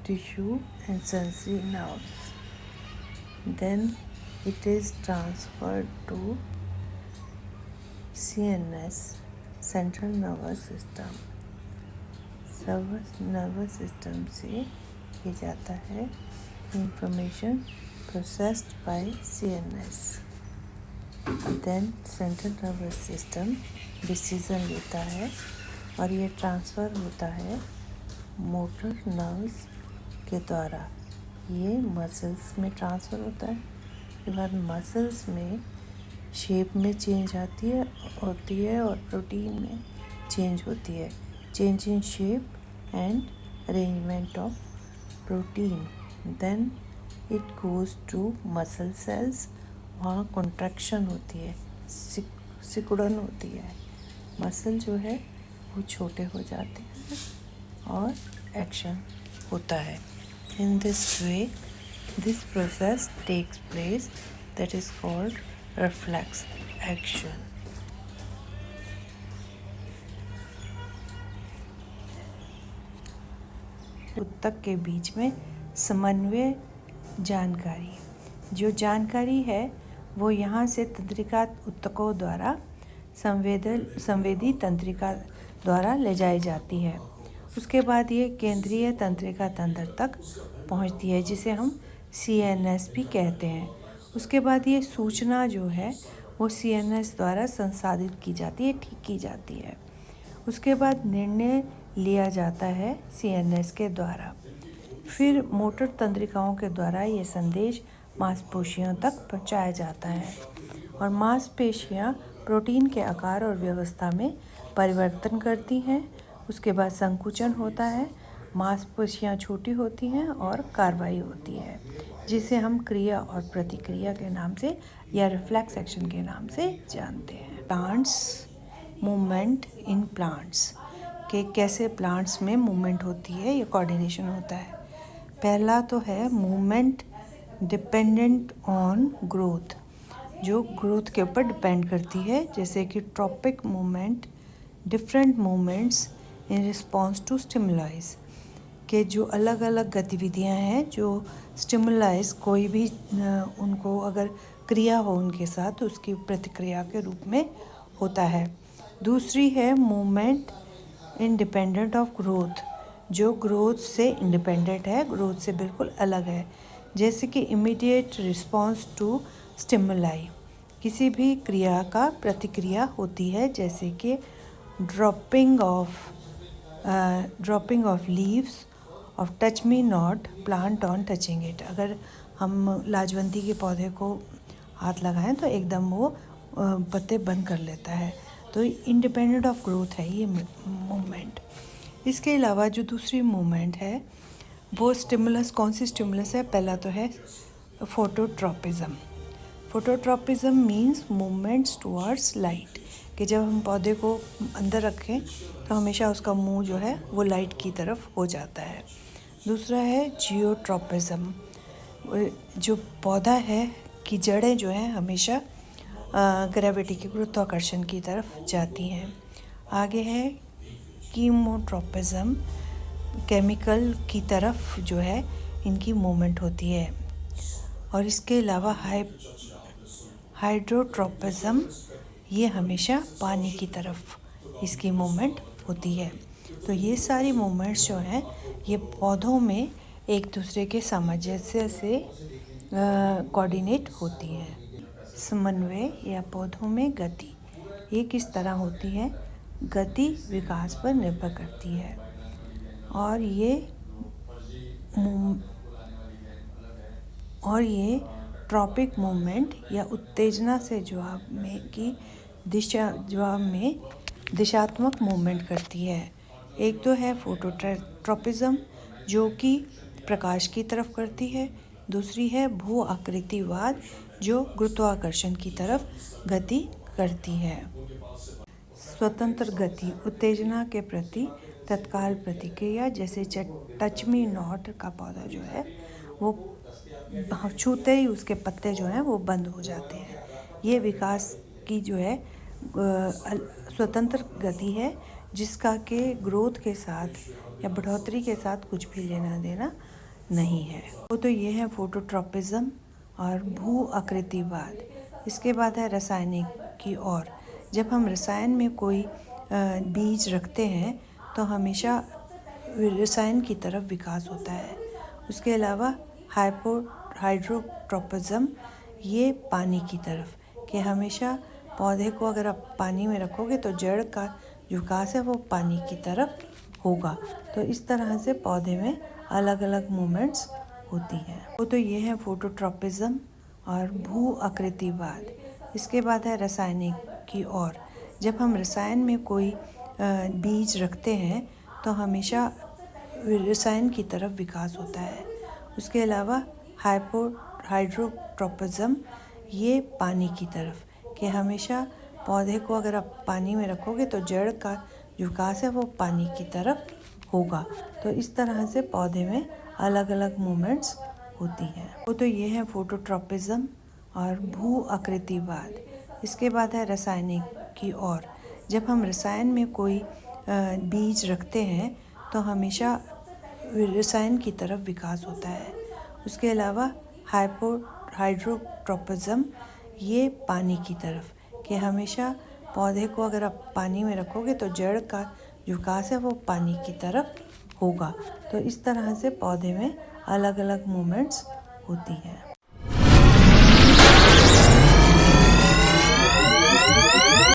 tissue and sensory nerves. Then it is transferred to CNS, Central Nervous System. Nervous system से ये जाता है information processed by CNS. Then central nervous system decision लेता है और ये ट्रांसफ़र होता है मोटर नर्व्स के द्वारा. ये मसल्स में ट्रांसफ़र होता है. उसके बाद मसल्स में शेप में चेंज होती है और प्रोटीन में चेंज होती है. Change in shape and arrangement of protein. Then it goes to muscle cells. वहाँ कॉन्ट्रैक्शन होती है, सिकुड़न होती है. मसल जो है वो छोटे हो जाते हैं और एक्शन होता है. In this way this process takes place that is called reflex action. उत्तक के बीच में समन्वय जानकारी. जो जानकारी है वो यहाँ से तंत्रिका उत्तकों द्वारा संवेदी तंत्रिका द्वारा ले जाई जाती है. उसके बाद ये केंद्रीय तंत्रिका तंत्र तक पहुँचती है जिसे हम CNS भी कहते हैं. उसके बाद ये सूचना जो है वो CNS द्वारा संसाधित की जाती है, ठीक की जाती है. उसके बाद निर्णय लिया जाता है CNS के द्वारा. फिर मोटर तंत्रिकाओं के द्वारा ये संदेश मांसपेशियों तक पहुंचाया जाता है और मांसपेशियां प्रोटीन के आकार और व्यवस्था में परिवर्तन करती हैं. उसके बाद संकुचन होता है, मांसपेशियां छोटी होती हैं और कार्रवाई होती है जिसे हम क्रिया और प्रतिक्रिया के नाम से या रिफ्लेक्स एक्शन के नाम से जानते हैं. प्लांट्स मूवमेंट इन प्लांट्स के कैसे प्लांट्स में मूवमेंट होती है, ये कोऑर्डिनेशन होता है. पहला तो है मूवमेंट डिपेंडेंट ऑन ग्रोथ, जो ग्रोथ के ऊपर डिपेंड करती है, जैसे कि tropic movement, different movements in response to stimulus के जो अलग अलग गतिविधियां हैं जो स्टिमुलाइज कोई भी उनको अगर क्रिया हो उनके साथ तो उसकी प्रतिक्रिया के रूप में होता है. दूसरी है मूवमेंट इंडिपेंडेंट ऑफ ग्रोथ, जो ग्रोथ से इंडिपेंडेंट है, ग्रोथ से बिल्कुल अलग है, जैसे कि इमीडिएट रिस्पॉन्स टू स्टिमुलाई, किसी भी क्रिया का प्रतिक्रिया होती है, जैसे कि dropping of leaves of touch me not plant on touching it. अगर हम लाजवंती के पौधे को हाथ लगाएं तो एकदम वो पत्ते बंद कर लेता है. तो इंडिपेंडेंट ऑफ ग्रोथ है ये मूवमेंट. इसके अलावा जो दूसरी मूवमेंट है वो स्टिमुलस, कौन सी स्टिमुलस है? पहला तो है phototropism. Phototropism means movements towards light, कि जब हम पौधे को अंदर रखें तो हमेशा उसका मुंह जो है वो लाइट की तरफ हो जाता है. दूसरा है जियोट्रॉपिज्म, जो पौधा है कि जड़ें जो हैं हमेशा ग्रेविटी के गुरुत्वाकर्षण की तरफ जाती हैं. आगे है कीमोट्रॉपिज्म, केमिकल की तरफ जो है इनकी मूवमेंट होती है. और इसके अलावा हाइड्रोट्रॉपिज्म, ये हमेशा पानी की तरफ इसकी मूवमेंट होती है. तो ये सारी मूवमेंट्स जो हैं ये पौधों में एक दूसरे के सामंजस्य से कोऑर्डिनेट होती हैं. समन्वय या पौधों में गति, ये किस तरह होती है? गति विकास पर निर्भर करती है और ये ट्रॉपिक मूवमेंट या उत्तेजना से जवाब में दिशात्मक मूवमेंट करती है. एक तो है फोटोट्रॉपिज्म जो कि प्रकाश की तरफ करती है. दूसरी है भू आकृतिवाद जो गुरुत्वाकर्षण की तरफ गति करती है. स्वतंत्र गति, उत्तेजना के प्रति तत्काल प्रतिक्रिया, जैसे टच मी नॉट का पौधा जो है वो छूते ही उसके पत्ते जो हैं वो बंद हो जाते हैं. ये विकास की जो है स्वतंत्र गति है जिसका के ग्रोथ के साथ या बढ़ोतरी के साथ कुछ भी लेना देना नहीं है। वो तो ये है फोटोट्रॉपिज्म और भू आकृतिवाद। इसके बाद है रासायनिक की ओर। जब हम रसायन में कोई बीज रखते हैं तो हमेशा रसायन की तरफ विकास होता है। उसके अलावा हाइड्रोट्रोपिज्म, ये पानी की तरफ, कि हमेशा पौधे को अगर आप पानी में रखोगे तो जड़ का जो विकास है वो पानी की तरफ होगा। तो इस तरह से पौधे में अलग अलग मूवमेंट्स होती हैं। वो तो ये है फोटोट्रॉपिज्म और भू आकृतिवाद। इसके बाद है रासायनिक की ओर। जब हम रसायन में कोई बीज रखते हैं तो हमेशा रसायन की तरफ विकास होता है। उसके अलावा हाइड्रोट्रोपिज्म, ये पानी की तरफ, कि हमेशा पौधे को अगर आप पानी में रखोगे तो जड़ का जो विकास है वो पानी की तरफ होगा। तो इस तरह से पौधे में अलग अलग मूवमेंट्स होती हैं। वो तो ये है फोटोट्रॉपिज्म और भू आकृतिवाद। इसके बाद है रासायनिक की ओर। जब हम रसायन में कोई बीज रखते हैं तो हमेशा रसायन की तरफ विकास होता है। उसके अलावा हाइड्रोट्रोपिज्म, ये पानी की तरफ, कि हमेशा पौधे को अगर आप पानी में रखोगे तो जड़ का जो विकास है वो पानी की तरफ होगा। तो इस तरह से पौधे में अलग अलग मूवमेंट्स होती हैं।